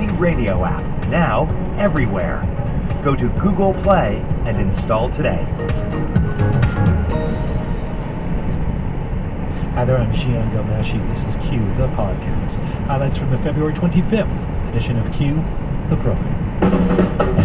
easy radio app, now everywhere. Go to Google Play and install today. Hi there, I'm Gian Gomeshi. This is Q, the podcast. Highlights from the February 25th edition of Q, the program.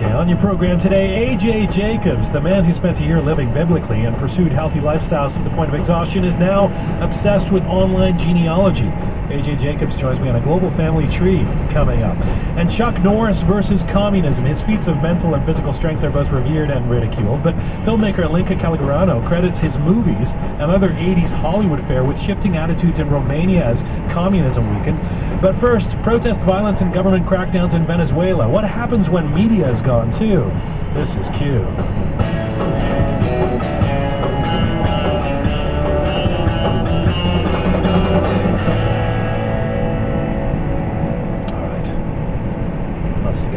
On your program today, A.J. Jacobs, the man who spent a year living biblically and pursued healthy lifestyles to the point of exhaustion, is now obsessed with online genealogy. A.J. Jacobs joins me on a global family tree coming up. And Chuck Norris versus communism. His feats of mental and physical strength are both revered and ridiculed, but filmmaker Linka Calgarano credits his movies and other 80s Hollywood fare with shifting attitudes in Romania as communism weakened. But first, protest violence and government crackdowns in Venezuela. What happens when media is gone too? This is Q.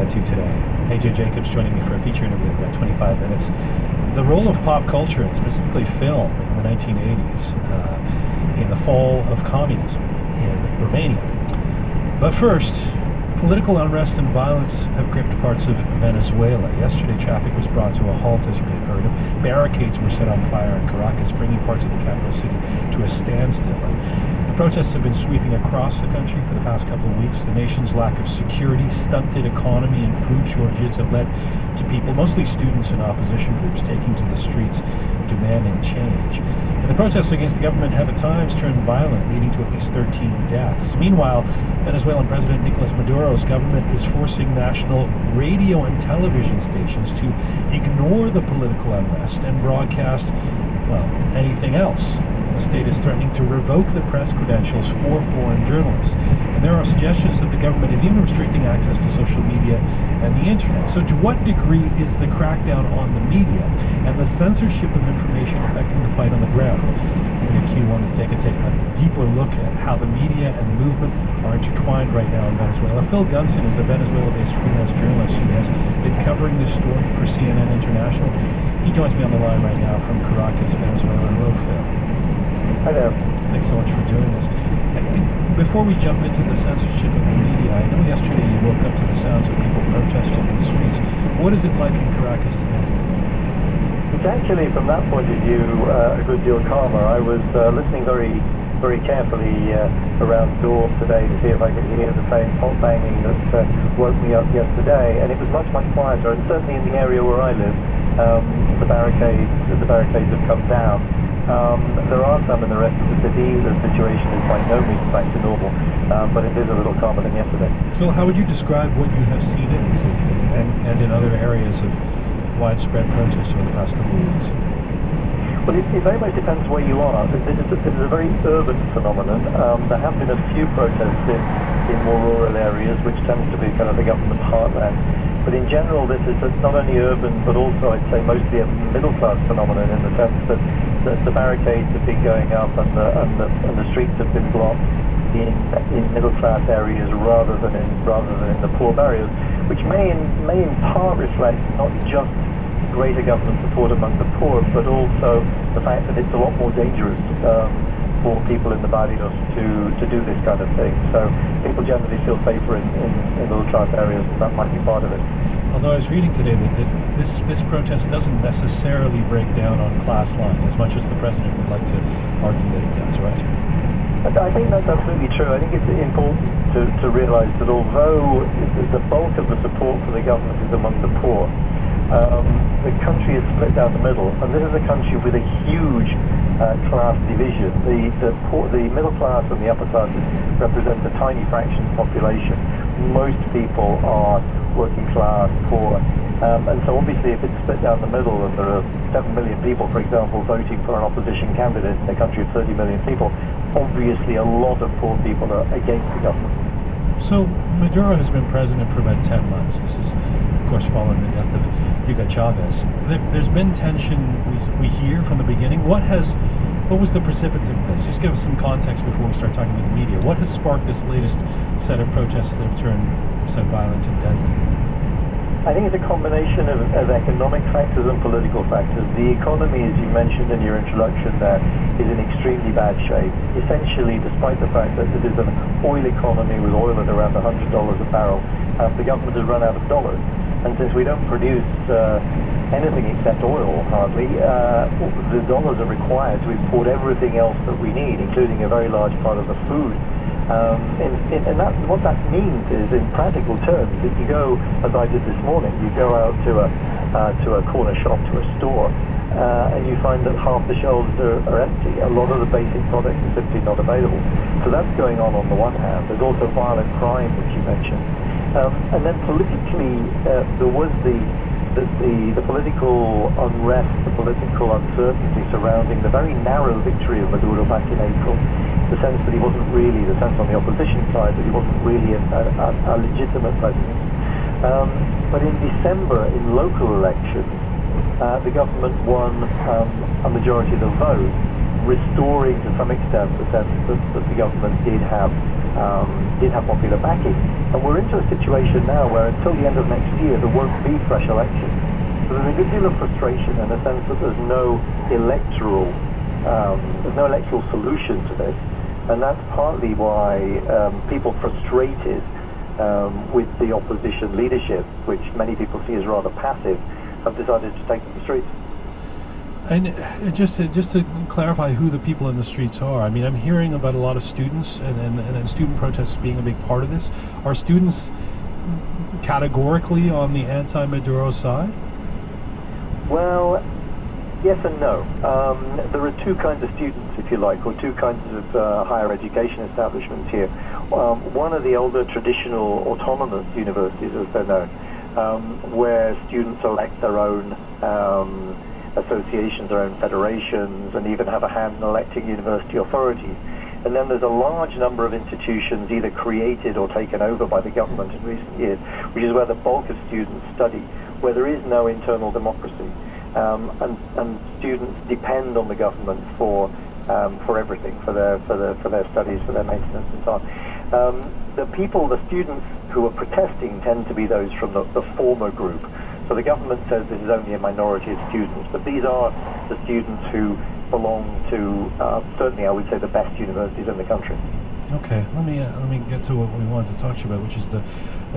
To today. A.J. Jacobs joining me for a feature interview in about 25 minutes. The role of pop culture, and specifically film, in the 1980s, in the fall of communism in Romania. But first, political unrest and violence have gripped parts of Venezuela. Yesterday, traffic was brought to a halt, as you may have heard of. Barricades were set on fire in Caracas, bringing parts of the capital city to a standstill. The protests have been sweeping across the country for the past couple of weeks. The nation's lack of security, stunted economy, and food shortages have led to people, mostly students and opposition groups, taking to the streets demanding change. And the protests against the government have at times turned violent, leading to at least 13 deaths. Meanwhile, Venezuelan President Nicolas Maduro's government is forcing national radio and television stations to ignore the political unrest and broadcast, well, anything else. The state is threatening to revoke the press credentials for foreign journalists. And there are suggestions that the government is even restricting access to social media and the internet. So to what degree is the crackdown on the media and the censorship of information affecting the fight on the ground? Q wanted to take a deeper look at how the media and the movement are intertwined right now in Venezuela. Phil Gunson is a Venezuela-based freelance journalist who has been covering this story for CNN International. He joins me on the line right now from Caracas, Venezuela. Hello, Phil. Hi there. Thanks so much for doing this. Before we jump into the censorship of the media, I know yesterday you woke up to the sounds of people protesting in the streets. What is it like in Caracas today? It's actually, from that point of view, a good deal calmer. I was listening very carefully around dawn today to see if I could hear the same pot banging that woke me up yesterday, and it was much quieter. And certainly in the area where I live, the barricades have come down. There are some in the rest of the city. The situation is by no means back to normal, but it is a little calmer than yesterday. Phil, how would you describe what you have seen in the city and in other areas of widespread protests over the past couple of weeks? Well, it very much depends where you are. This is a very urban phenomenon. There have been a few protests in more rural areas, which tends to be kind of the government heartland. But in general, this is not only urban, but also, I'd say, mostly a middle-class phenomenon in the sense that the barricades have been going up and the streets have been blocked in middle-class areas rather than in the poor areas, which may in part reflect not just greater government support among the poor, but also the fact that it's a lot more dangerous for people in the barrios to do this kind of thing. So people generally feel safer in middle-class areas, and that might be part of it. Although I was reading today that this protest doesn't necessarily break down on class lines as much as the president would like to argue that it does, right? I think that's absolutely true. I think it's important to realize that although the bulk of the support for the government is among the poor, the country is split down the middle, and this is a country with a huge class division. The middle class and the upper classes represent a tiny fraction of the population. Most people are working class, poor, and so obviously if it's split down the middle and there are 7 million people, for example, voting for an opposition candidate in a country of 30 million people, obviously a lot of poor people are against the government. So Maduro has been president for about 10 months. This is course, following the death of Hugo Chavez. There's been tension, we hear from the beginning. What was the precipitant of this? Just give us some context before we start talking to the media. What has sparked this latest set of protests that have turned so violent and deadly? I think it's a combination of economic factors and political factors. The economy, as you mentioned in your introduction there, is in extremely bad shape. Essentially, despite the fact that it is an oil economy with oil at around $100 a barrel, the government has run out of dollars. And since we don't produce anything except oil, hardly, the dollars are required to import everything else that we need, including a very large part of the food. And what that means is, in practical terms, if you go, as I did this morning, you go out to a corner shop, to a store, and you find that half the shelves are empty. A lot of the basic products are simply not available. So that's going on the one hand. There's also violent crime, which you mentioned. And then politically, there was the political unrest, the political uncertainty surrounding the very narrow victory of Maduro back in April. The sense that he wasn't really, the sense on the opposition side that he wasn't really a legitimate president. But in December, in local elections, the government won a majority of the vote, restoring to some extent the sense that the government did have popular backing. And we're into a situation now where until the end of next year there won't be fresh elections. So there's a good deal of frustration and a sense that there's no electoral solution to this. And that's partly why people frustrated with the opposition leadership, which many people see as rather passive, have decided to take to the streets. And just to clarify who the people in the streets are, I mean, I'm hearing about a lot of students and student protests being a big part of this. Are students categorically on the anti-Maduro side? Well, yes and no. There are two kinds of students, if you like, or two kinds of higher education establishments here. One are the older traditional autonomous universities, as they're known, where students elect their own associations, their own federations, and even have a hand in electing university authorities. And then there's a large number of institutions either created or taken over by the government in recent years, which is where the bulk of students study, where there is no internal democracy. And students depend on the government for everything, for their studies, for their maintenance, and so on. The students who are protesting tend to be those from the former group. So the government says this is only a minority of students, but these are the students who belong to certainly, I would say, the best universities in the country. Okay, let me get to what we wanted to talk to you about, which is the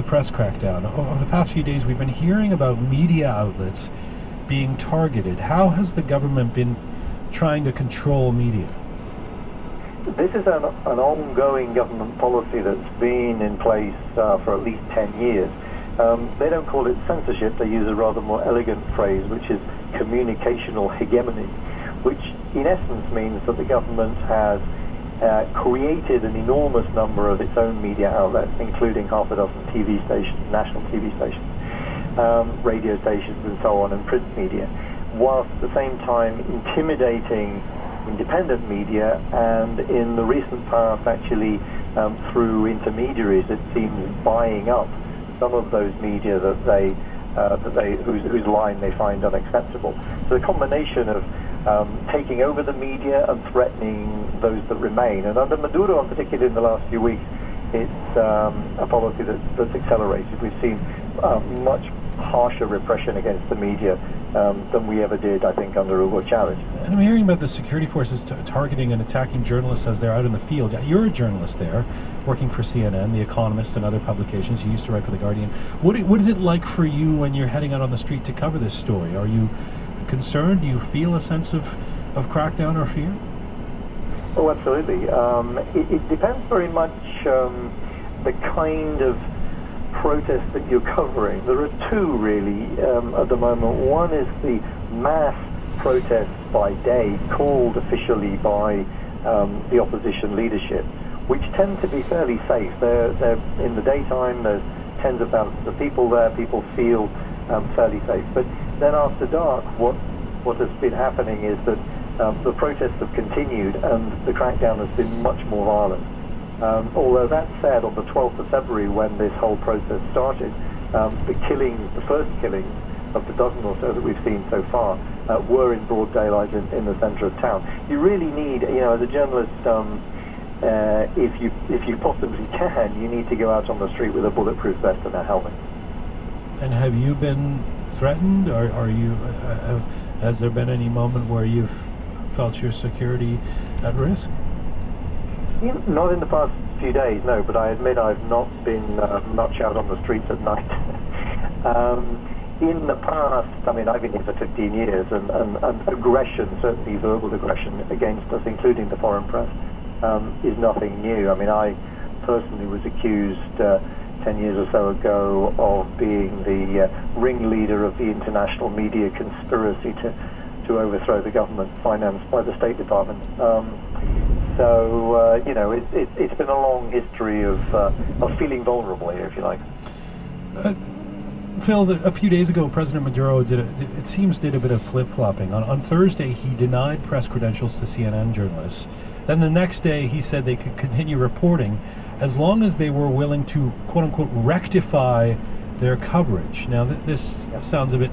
press crackdown. Over the past few days, we've been hearing about media outlets being targeted. How has the government been trying to control media? This is an ongoing government policy that's been in place for at least 10 years. They don't call it censorship, they use a rather more elegant phrase, which is communicational hegemony, which in essence means that the government has created an enormous number of its own media outlets, including half a dozen TV stations, national TV stations, radio stations and so on, and print media, whilst at the same time intimidating independent media, and in the recent past actually through intermediaries, it seems, buying up some of those media whose line they find unacceptable. So the combination of taking over the media and threatening those that remain, and under Maduro in particular in the last few weeks, it's a policy that's accelerated. We've seen much harsher repression against the media than we ever did, I think, under Hugo Chavez. And I'm hearing about the security forces targeting and attacking journalists as they're out in the field. You're a journalist there, working for CNN, The Economist, and other publications. You used to write for The Guardian. What is it like for you when you're heading out on the street to cover this story? Are you concerned? Do you feel a sense of crackdown or fear? Oh, absolutely. It depends very much the kind of protest that you're covering. There are two really at the moment. One is the mass protests by day, called officially by the opposition leadership, which tend to be fairly safe. They're in the daytime, there's tens of thousands of people there, people feel fairly safe. But then after dark, what has been happening is that the protests have continued and the crackdown has been much more violent. Although that said, on the 12th of February, when this whole process started, The first killings of the dozen or so that we've seen so far were in broad daylight in the centre of town. You really need, as a journalist, if you possibly can, you need to go out on the street with a bulletproof vest and a helmet. And have you been threatened, or has there been any moment where you've felt your security at risk? Not in the past few days, no, but I admit I've not been much out on the streets at night. In the past, I've been here for 15 years, and aggression, certainly verbal aggression against us, including the foreign press, is nothing new. I personally was accused 10 years or so ago of being the ringleader of the international media conspiracy to overthrow the government financed by the State Department. It's been a long history of feeling vulnerable here, if you like. Phil, a few days ago, President Maduro did a bit of flip-flopping. On Thursday, he denied press credentials to CNN journalists. Then the next day, he said they could continue reporting as long as they were willing to, quote-unquote, rectify their coverage. Now, this sounds a bit,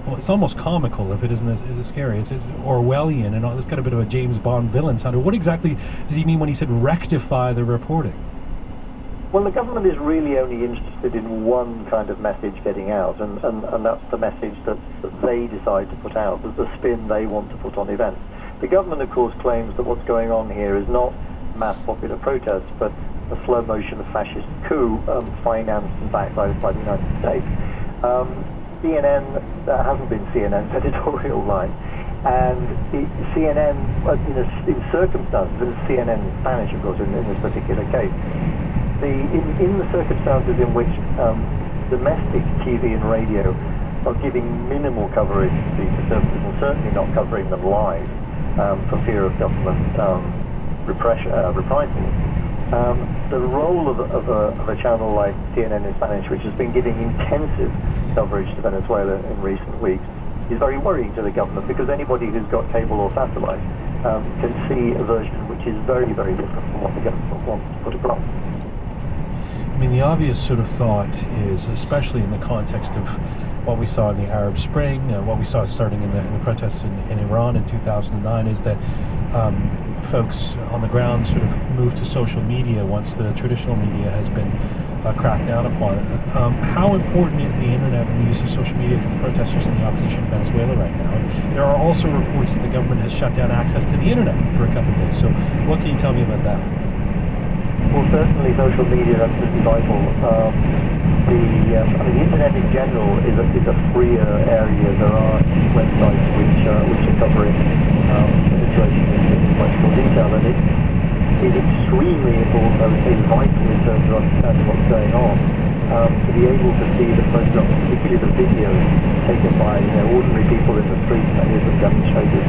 well, it's almost comical if it isn't as scary. It's Orwellian, and it's got a bit of a James Bond villain sound. What exactly did he mean when he said rectify the reporting? Well, the government is really only interested in one kind of message getting out, and that's the message that they decide to put out, the spin they want to put on events. The government, of course, claims that what's going on here is not mass popular protests, but a slow motion fascist coup financed and backed by the United States. CNN, that hasn't been CNN's editorial line, and CNN, in circumstances, and CNN in Spanish, of course, in this particular case, in the circumstances in which domestic TV and radio are giving minimal coverage to these services, and certainly not covering them live for fear of government reprisals, the role of a channel like CNN in Spanish, which has been giving intensive coverage to Venezuela in recent weeks, is very worrying to the government, because anybody who's got cable or satellite can see a version which is very, very different from what the government wants to put across. The obvious sort of thought is, especially in the context of what we saw in the Arab Spring, what we saw starting in the protests in Iran in 2009, is that folks on the ground sort of moved to social media once the traditional media has been cracked down upon. How important is the internet and the use of social media to the protesters and the opposition in Venezuela right now? And there are also reports that the government has shut down access to the internet for a couple of days. So what can you tell me about that? Well, certainly social media is absolutely vital. The internet in general is a freer area. There are websites which are covering the situation in much more detail, and it is extremely important, I would say vital in terms of understanding what's going on, to be able to see the photographs, particularly the videos taken by ordinary people in the streets, many of them demonstrators,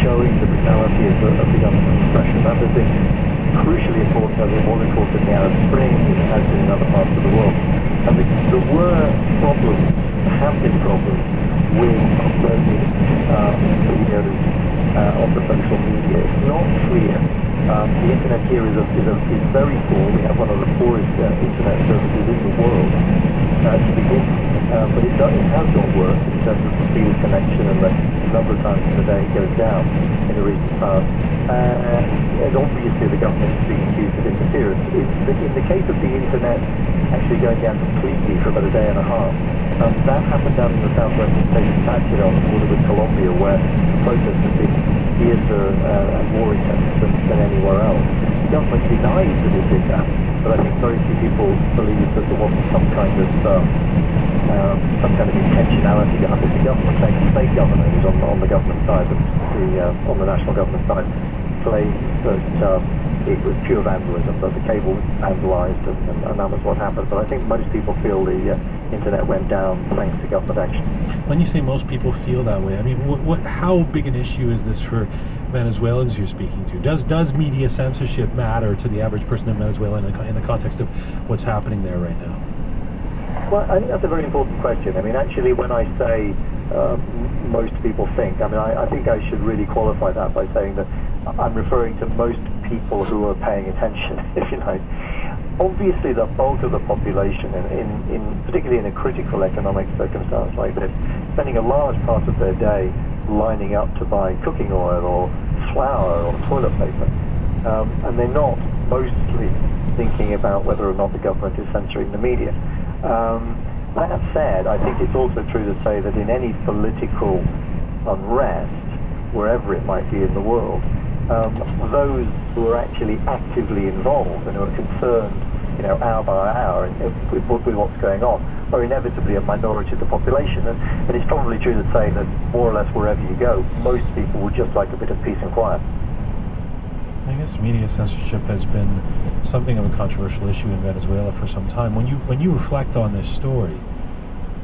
showing the brutality of the government repression. That has been crucially important, as it was, of course, in the Arab Spring, as it has been in other parts of the world. And there were problems, there have been problems with uploading videos on the social media. It's not clear. The internet here is very poor. We have one of the poorest internet services in the world to begin with. But it has not worked in terms of the speed of connection and the number of times in the day it goes down in the recent past. And obviously the government is being accused of interference. In the case of the internet actually going down completely for about a day and a half, that happened down in the southwestern state of Texas on the border with Columbia, where the protests have been fiercer and more intense than anywhere else. The government denies that it did that, but I think very few people believe that there wasn't some kind of intentionality behind it. The government, the state government, who's on the government side, on the national government side, claims that it was pure vandalism, that the cable was vandalized, and that was what happened. But I think most people feel the internet went down thanks to government action. When you say most people feel that way, how big an issue is this for Venezuelans you're speaking to? Does media censorship matter to the average person in Venezuela in the context of what's happening there right now? Well, I think that's a very important question. Actually, when I say most people think, I think I should really qualify that by saying that I'm referring to most people who are paying attention, if you like. obviously the bulk of the population, particularly in a critical economic circumstance like this, spending a large part of their day lining up to buy cooking oil or flour or toilet paper. And they're not mostly thinking about whether or not the government is censoring the media. That said, I think it's also true to say that in any political unrest, wherever it might be in the world, those who are actually actively involved and who are concerned, hour by hour with what's going on, are inevitably a minority of the population. And it's probably true to say that more or less wherever you go, most people would just like a bit of peace and quiet. I guess media censorship has been something of a controversial issue in Venezuela for some time. When you reflect on this story,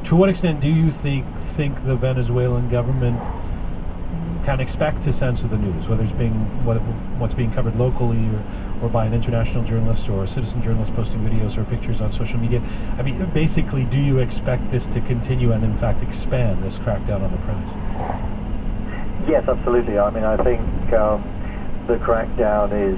to what extent do you think the Venezuelan government can expect to censor the news, whether it's what's being covered locally or by an international journalist or a citizen journalist posting videos or pictures on social media? I mean, basically, do you expect this to continue and in fact expand, this crackdown on the press? Yes, absolutely. I mean, I think the crackdown is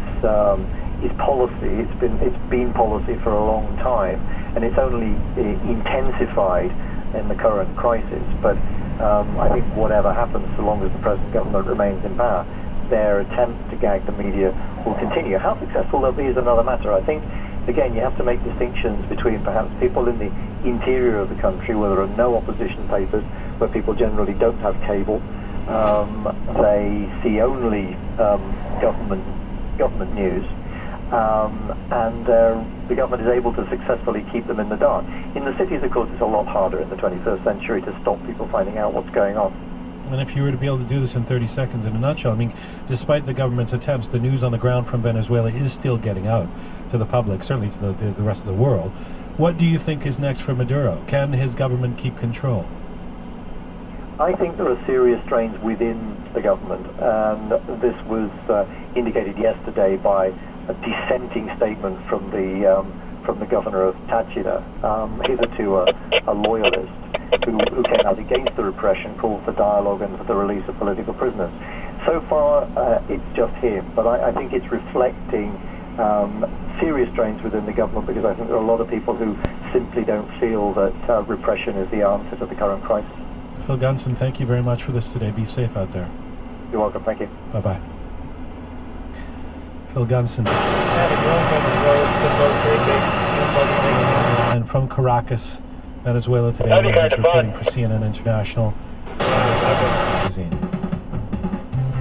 policy. It's been policy for a long time, and it's only intensified in the current crisis. But I think whatever happens, so long as the present government remains in power, their attempts to gag the media will continue. How successful they'll be is another matter. I think, again, you have to make distinctions between perhaps people in the interior of the country where there are no opposition papers, where people generally don't have cable. They see only government news, and the government is able to successfully keep them in the dark. In the cities, of course, it's a lot harder in the 21st century to stop people finding out what's going on. And if you were to be able to do this in 30 seconds in a nutshell, I mean, despite the government's attempts, the news on the ground from Venezuela is still getting out to the public, certainly to the rest of the world. What do you think is next for Maduro? Can his government keep control? I think there are serious strains within the government, and this was indicated yesterday by a dissenting statement from the governor of Táchira, hitherto a loyalist, who came out against the repression, called for dialogue and for the release of political prisoners. So far, it's just him, but I think it's reflecting serious strains within the government, because I think there are a lot of people who simply don't feel that repression is the answer to the current crisis. Phil Gunson, thank you very much for this today. Be safe out there. You're welcome. Thank you. Bye-bye. Phil Gunson. And from Caracas, Venezuela today, he's reporting for CNN International magazine.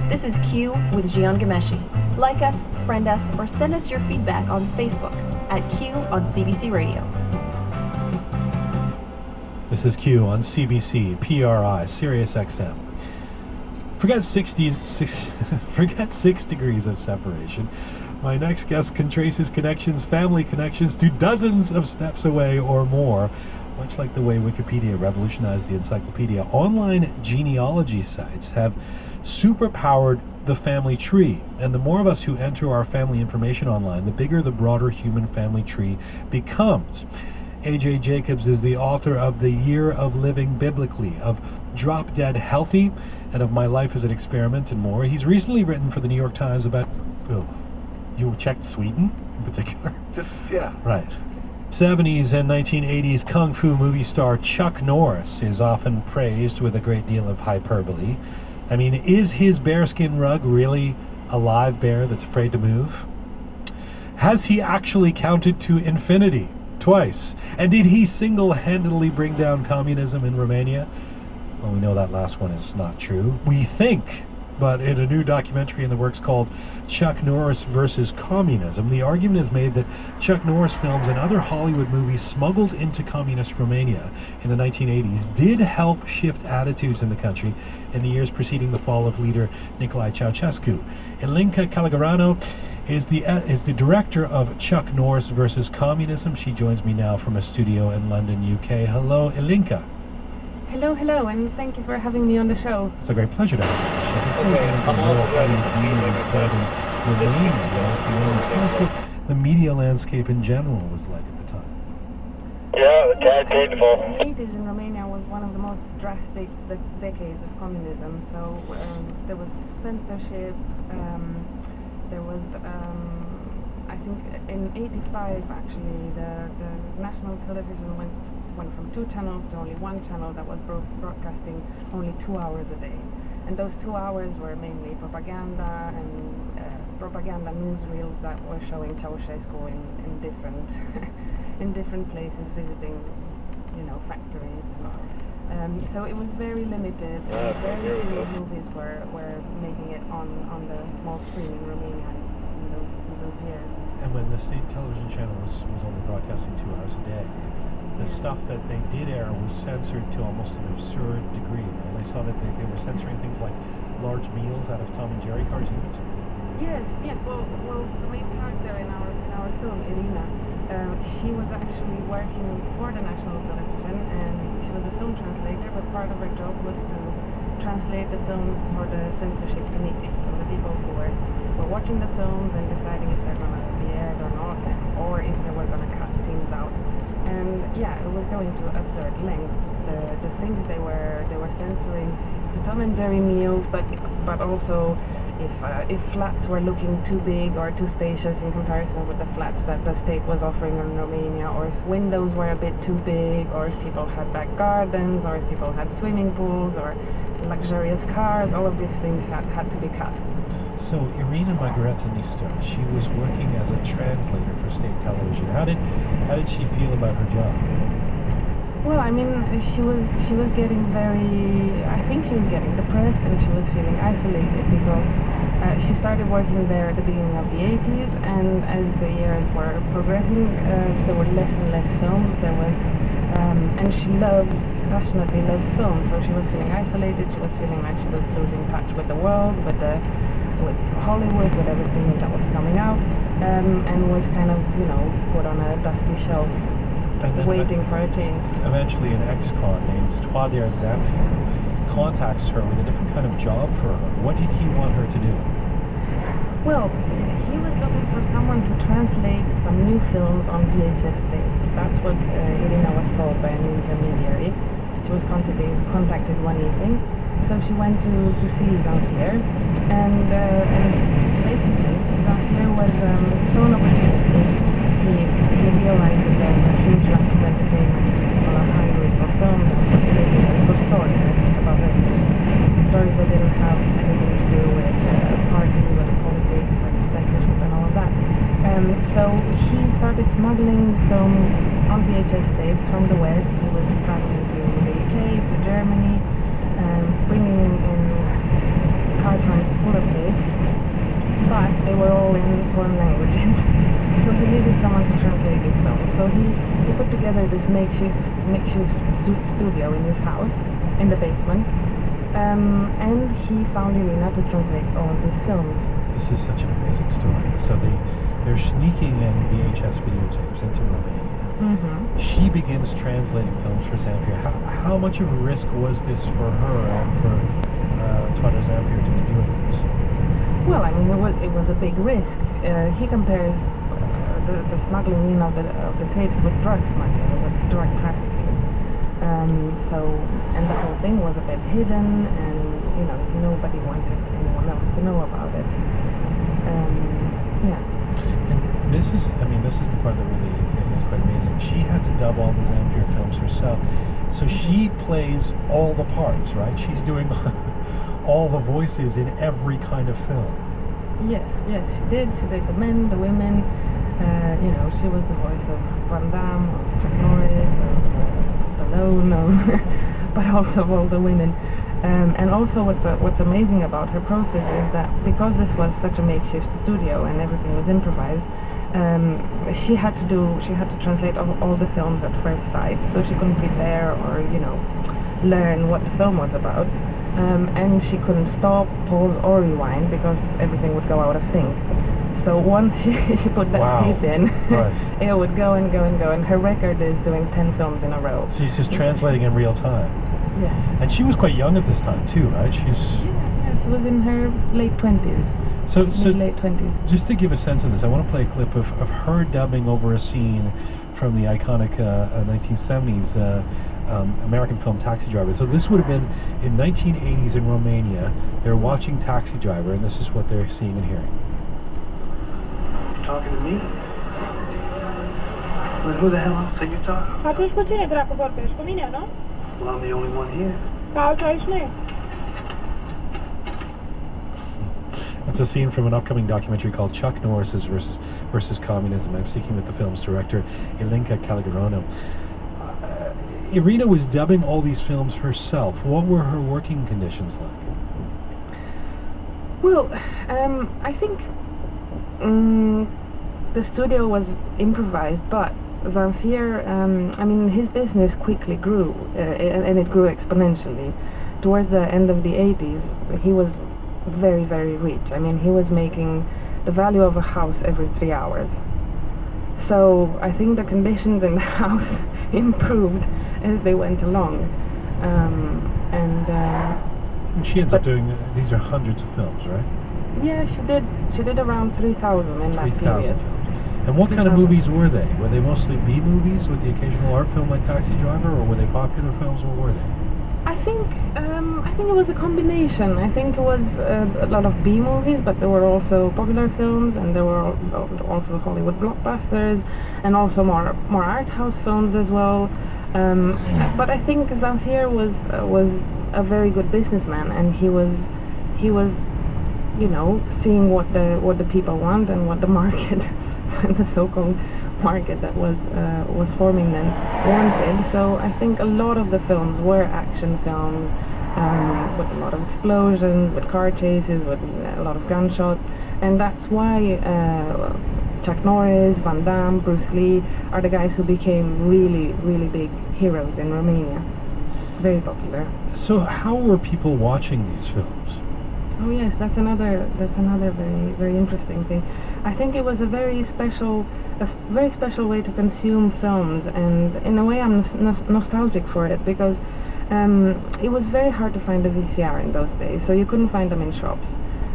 This is Q with Gian Gameshi. Like us, friend us, or send us your feedback on Facebook at Q on CBC Radio. This is Q on CBC, PRI, Sirius XM. Forget 6 degrees of separation. My next guest can trace his connections, family connections, to dozens of steps away or more. Much like the way Wikipedia revolutionized the encyclopedia, online genealogy sites have superpowered the family tree. And the more of us who enter our family information online, the bigger the broader human family tree becomes. A.J. Jacobs is the author of The Year of Living Biblically, of Drop Dead Healthy, and of My Life as an Experiment, and more. He's recently written for the New York Times about... Oh, you checked Sweden in particular? Just, yeah. Right. 70s and 1980s kung fu movie star Chuck Norris is often praised with a great deal of hyperbole. I mean, is his bearskin rug really a live bear that's afraid to move? Has he actually counted to infinity? Twice. And did he single-handedly bring down communism in Romania? Well, we know that last one is not true. We think. But in a new documentary in the works called Chuck Norris versus Communism, the argument is made that Chuck Norris films and other Hollywood movies smuggled into communist Romania in the 1980s did help shift attitudes in the country in the years preceding the fall of leader Nicolae Ceausescu. Ilinca Calagarano is the director of Chuck Norris versus Communism. She joins me now from a studio in London, UK. Hello, Ilinca. Hello, hello, and thank you for having me on the show. It's a great pleasure to have you. The media landscape in general was like at the time. Yeah, it's beautiful. The 80s in Romania was one of the most drastic decades of communism. So there was censorship, there was I think in '85 actually the national television went from 2 channels to only 1 channel that was broadcasting only 2 hours a day, and those 2 hours were mainly propaganda and propaganda newsreels that were showing Ceausescu in different in different places, visiting, you know, factories. So it was very limited. Very few movies were making it on the small screen in Romania in those years. And when the state television channel was only broadcasting 2 hours a day, the stuff that they did air was censored to almost an absurd degree. And I saw that they were censoring things like large meals out of Tom and Jerry cartoons. Yes. Well, the main character in our film, Irina, she was actually working for the national television, and she was a film translator, but part of her job was to translate the films for the censorship committee, so the people who were watching the films and deciding if they're going to be aired or not, or if they were going to cut scenes out. And yeah, it was going to absurd lengths. The things they were censoring, the Tom and Jerry meals, but also if flats were looking too big or too spacious in comparison with the flats that the state was offering in Romania, or if windows were a bit too big, or if people had back gardens, or if people had swimming pools or luxurious cars, all of these things had to be cut. So Irina Margaretinista, she was working as a translator for state television. How did she feel about her job? Well, I mean, she was getting I think she was getting depressed, and she was feeling isolated because she started working there at the beginning of the 80s, and as the years were progressing, there were less and less films. There was, and she passionately loves films, so she was feeling isolated. She was feeling like she was losing touch with the world, with Hollywood, with everything that was coming out, and was kind of, you know, put on a dusty shelf, waiting for a change. Eventually an ex-con named DOD Zamfir contacts her with a different kind of job for her. What did he want her to do? Well, he was looking for someone to translate some new films on VHS tapes. That's what Irina was told by an intermediary. She was contacted one evening, so she went to see Zamfir, and basically Zamfir was saw an opportunity. He realized that there was a huge lack of entertainment. People are hungry for films and for stories, I think, about it. Stories that didn't have anything to do with party, with politics, with censorship and all of that. So he started smuggling films on VHS tapes from the West. He was traveling to the UK, to Germany, bringing in cartons full of tapes, but they were all in foreign languages. So he needed someone to translate these films. So he put together this makeshift studio in his house, in the basement, and he found Irina to translate all of these films. This is such an amazing story. So they're sneaking in VHS videotapes into Romania. Mm-hmm. She begins translating films for Zamfir. How much of a risk was this for her and for DOD Zamfir to be doing this? Well, I mean, it was a big risk. He compares the smuggling in of the tapes with drug smuggling, with drug trafficking. And the whole thing was a bit hidden, and you know, nobody wanted anyone else to know about it. Yeah. And this is the part that really is quite amazing. She had to dub all the Zamfir films herself, so she plays all the parts, right? She's doing all the voices in every kind of film. Yes, she did. She did the men, the women. You know, she was the voice of Van Damme, of Chuck Norris, of Stallone, but also of all the women. And also what's amazing about her process is that because this was such a makeshift studio and everything was improvised, she had to translate all the films at first sight, so she couldn't prepare or, you know, learn what the film was about. And she couldn't stop, pause or rewind because everything would go out of sync. So once she put that tape in, right, it would go and go and go, and her record is doing 10 films in a row. She's just translating in real time. Yes. And she was quite young at this time too, right? Yeah, she was in her late 20s. So late 20s. Just to give a sense of this, I want to play a clip of her dubbing over a scene from the iconic 1970s American film Taxi Driver. So this would have been in 1980s in Romania. They're watching Taxi Driver, and this is what they're seeing and hearing. talking to me? Well, who the hell else are you talking to? Atunci cu cine dracu vorbești? Cu mine, nu? Well, I'm the only one here. Alți nu. That's a scene from an upcoming documentary called Chuck Norris's versus Communism. I'm speaking with the film's director, Ilinka Calgarano. Irina was dubbing all these films herself. What were her working conditions like? Well, I think the studio was improvised, but Zamfir, I mean, his business quickly grew, and it grew exponentially. Towards the end of the 80s, he was very, very rich. I mean, he was making the value of a house every 3 hours. So I think the conditions in the house improved as they went along. And she ends up doing, these are hundreds of films, right? Yeah, she did around 3,000 in that period. And what kind of movies were they? Were they mostly B movies with the occasional art film like Taxi Driver, or were they popular films? What were they? I think it was a combination. I think it was a lot of B movies, but there were also popular films, and there were also Hollywood blockbusters, and also more art house films as well. But I think Zamfir was a very good businessman, and he was, you know, seeing what the people want and what the market, the so-called market that was forming then wanted. So I think a lot of the films were action films, with a lot of explosions, with car chases, with a lot of gunshots, and that's why Chuck Norris, Van Damme, Bruce Lee are the guys who became really, really big heroes in Romania. Very popular. So how were people watching these films? Oh yes, that's another very, very interesting thing. I think it was a very special way to consume films, and in a way I'm nostalgic for it, because it was very hard to find a VCR in those days, so you couldn't find them in shops.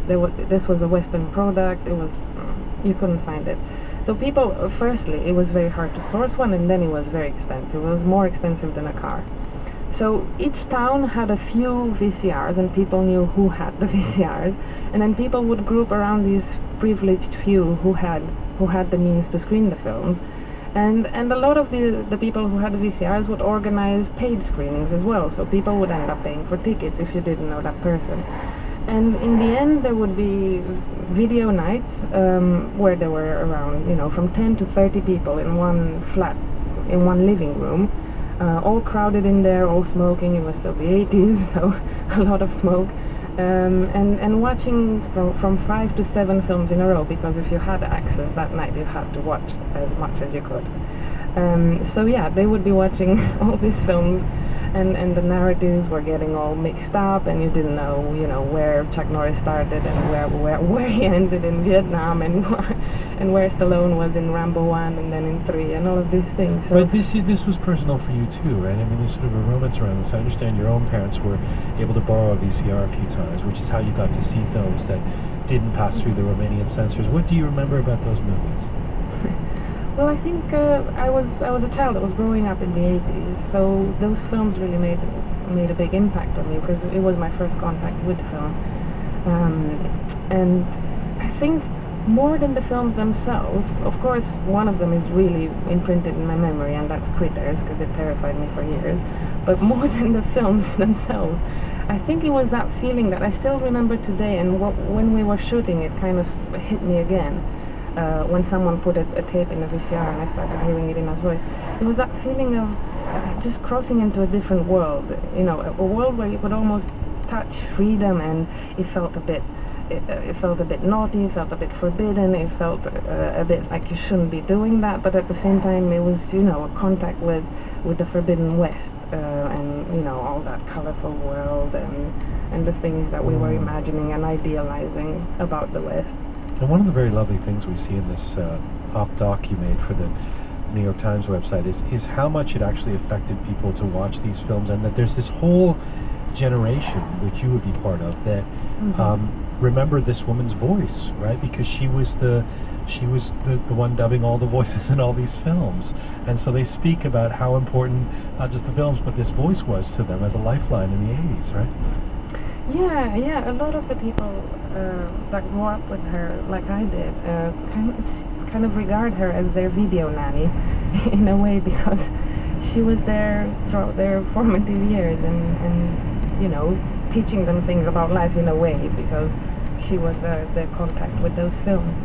This was a Western product. You couldn't find it. So people, firstly, it was very hard to source one, and then it was very expensive. It was more expensive than a car. So each town had a few VCRs, and people knew who had the VCRs, and then people would group around these privileged few who had the means to screen the films, and a lot of the people who had the VCRs would organize paid screenings as well. So people would end up paying for tickets if you didn't know that person. And in the end, there would be video nights where there were around, you know, from 10 to 30 people in one flat, in one living room. All crowded in there, all smoking. It was still the 80s, so a lot of smoke, and watching from 5 to 7 films in a row, because if you had access that night, you had to watch as much as you could. So yeah, they would be watching all these films, and the narratives were getting all mixed up, and you didn't know, you know, where Chuck Norris started and where he ended in Vietnam, and where Stallone was in Rambo 1 and then in 3, and all of these things. So but this was personal for you too, right? I mean, there's sort of a romance around this. I understand your own parents were able to borrow a VCR a few times, which is how you got to see films that didn't pass through the Romanian censors. What do you remember about those movies? Well, I think I was a child that was growing up in the 80s, so those films really made a big impact on me, because it was my first contact with film. And I think more than the films themselves, of course, one of them is really imprinted in my memory, and that's Critters, because it terrified me for years. But more than the films themselves, I think it was that feeling that I still remember today, and when we were shooting, it kind of hit me again. When someone put a tape in a VCR and I started hearing Irina's voice, it was that feeling of just crossing into a different world, you know, a world where you could almost touch freedom, and it felt a bit naughty, it felt a bit forbidden, it felt a bit like you shouldn't be doing that, but at the same time it was, you know, a contact with the forbidden West, and, you know, all that colorful world and the things that we were imagining and idealizing about the West. And one of the very lovely things we see in this op-doc you made for the New York Times website is how much it actually affected people to watch these films, and that there's this whole generation, which you would be part of, that remember this woman's voice, right? Because she was the one dubbing all the voices in all these films, and so they speak about how important not just the films but this voice was to them as a lifeline in the 80s, right? Yeah, a lot of the people that grew up with her, like I did, kind of regard her as their video nanny in a way, because she was there throughout their formative years and you know, teaching them things about life in a way, because she was the contact with those films.